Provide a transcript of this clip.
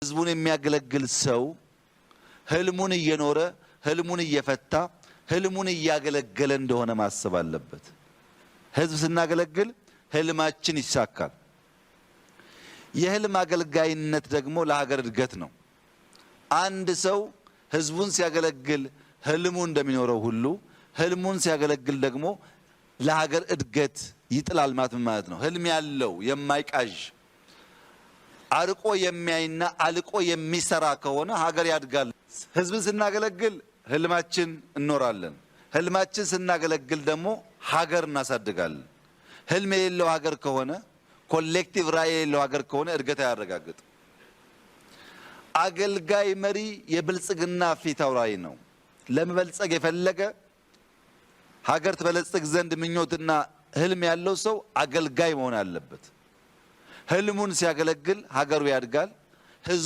ህዝቡን የሚያገለግል ሰው ህልሙን እየኖረ ህልሙን እየፈታ ህልሙን እያገለገለ እንደሆነ ማሰብ አለበት። ህዝብ ስናገለግል ህልማችን ይሳካል። የህልም አገልጋይነት ደግሞ ለሀገር እድገት ነው። አንድ ሰው ህዝቡን ሲያገለግል ህልሙ እንደሚኖረው ሁሉ ህልሙን ሲያገለግል ደግሞ ለሀገር እድገት ይጥላል ማለት ነው። ህልም ያለው የማይቃዥ አርቆ የሚያይና አልቆ የሚሰራ ከሆነ ሀገር ያድጋል። ህዝብን ስናገለግል ህልማችን እንኖራለን። ህልማችን ስናገለግል ደግሞ ሀገር እናሳድጋለን። ህልም የሌለው ሀገር ከሆነ ኮሌክቲቭ ራዕይ የሌለው ሀገር ከሆነ እድገት አያረጋግጥም። አገልጋይ መሪ የብልጽግና ፊት አውራሪ ነው። ለመበልጸግ የፈለገ ሀገር ትበለጽግ ዘንድ ምኞትና ህልም ያለው ሰው አገልጋይ መሆን አለበት። ህልሙን ሲያገለግል ሀገሩ ያድጋል። ህዝቡ